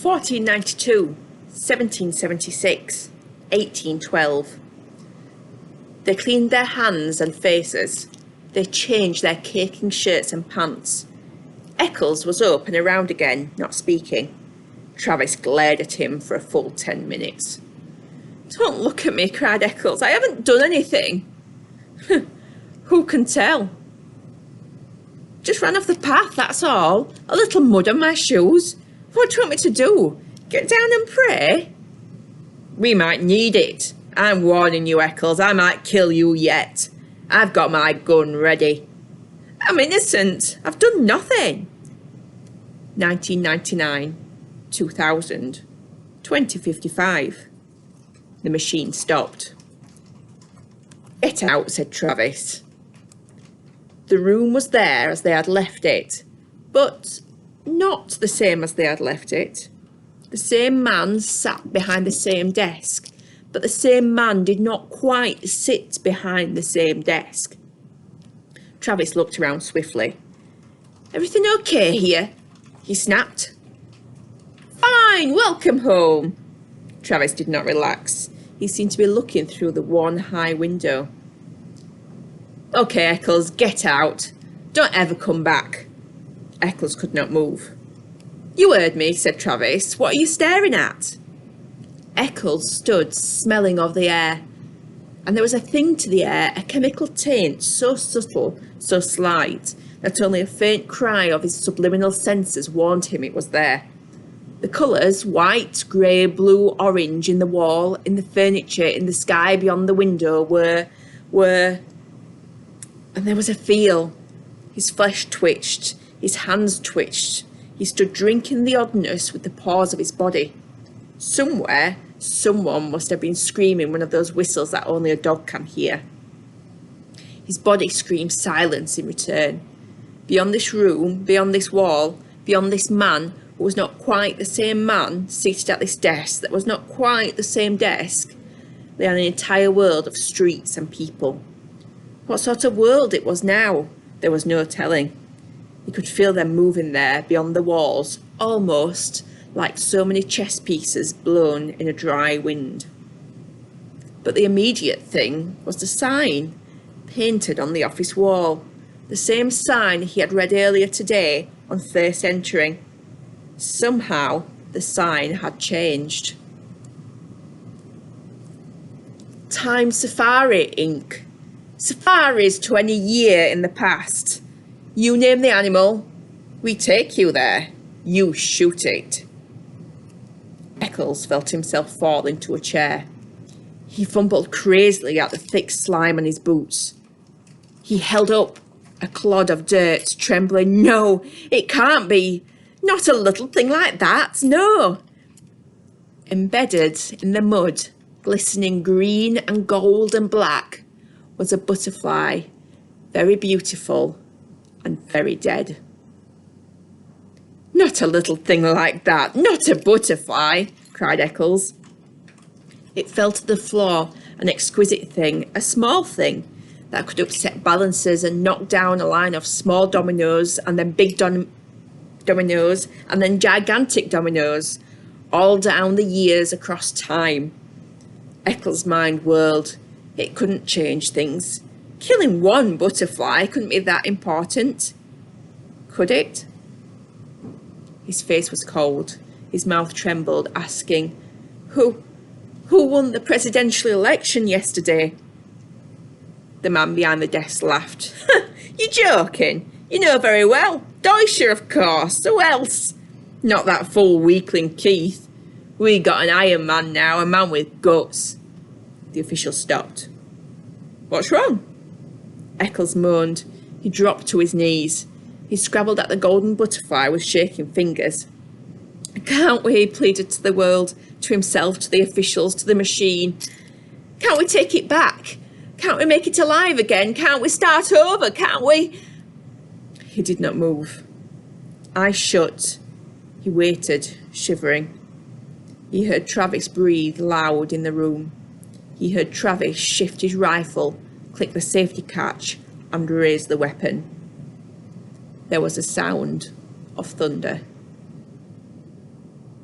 1492, 1776, 1812. They cleaned their hands and faces. They changed their caking shirts and pants. Eccles was up and around again, not speaking. Travis glared at him for a full 10 minutes. "Don't look at me," cried Eccles. "I haven't done anything." "Who can tell?" "Just ran off the path, that's all. A little mud on my shoes. What do you want me to do? Get down and pray?" "We might need it. I'm warning you, Eccles. I might kill you yet. I've got my gun ready." "I'm innocent. I've done nothing." 1999, 2000, 2055. The machine stopped. "Get out," said Travis. The room was there as they had left it, but not the same as they had left it. The same man sat behind the same desk, but the same man did not quite sit behind the same desk. Travis looked around swiftly. "Everything okay here?" he snapped. "Fine, welcome home." Travis did not relax. He seemed to be looking through the one high window. "Okay, Eccles, get out. Don't ever come back." Eccles could not move. "You heard me," said Travis. "What are you staring at?" Eccles stood smelling of the air, and there was a thing to the air, a chemical taint so subtle, so slight, that only a faint cry of his subliminal senses warned him it was there. The colours, white, grey, blue, orange, in the wall, in the furniture, in the sky beyond the window were... And there was a feel. His flesh twitched, his hands twitched. He stood drinking the oddness with the pause of his body. Somewhere, someone must have been screaming one of those whistles that only a dog can hear. His body screamed silence in return. Beyond this room, beyond this wall, beyond this man who was not quite the same man seated at this desk that was not quite the same desk, lay an entire world of streets and people. What sort of world it was now, there was no telling. He could feel them moving there beyond the walls, almost like so many chess pieces blown in a dry wind. But the immediate thing was the sign painted on the office wall, the same sign he had read earlier today on first entering. Somehow the sign had changed. "Time Safari, Inc. Safaris to any year in the past. You name the animal, we take you there. You shoot it." Eccles felt himself fall into a chair. He fumbled crazily at the thick slime on his boots. He held up a clod of dirt, trembling. "No, it can't be. Not a little thing like that, no." Embedded in the mud, glistening green and gold and black, was a butterfly, very beautiful and very dead. "Not a little thing like that, not a butterfly," cried Eccles. It fell to the floor, an exquisite thing, a small thing, that could upset balances and knock down a line of small dominoes and then big dominoes and then gigantic dominoes, all down the years across time. Eccles' mind whirled. It couldn't change things. Killing one butterfly couldn't be that important. Could it? His face was cold. His mouth trembled, asking, Who won the presidential election yesterday?" The man behind the desk laughed. "You're joking. You know very well. Deutscher, of course. Who else? Not that fool weakling Keith. We got an Iron Man now, a man with guts." The official stopped. "What's wrong?" Eccles moaned. He dropped to his knees. He scrabbled at the golden butterfly with shaking fingers. "Can't we?" he pleaded to the world, to himself, to the officials, to the machine. "Can't we take it back? Can't we make it alive again? Can't we start over? Can't we?" He did not move. Eyes shut. He waited, shivering. He heard Travis breathe loud in the room. He heard Travis shift his rifle, click the safety catch, and raise the weapon. There was a sound of thunder.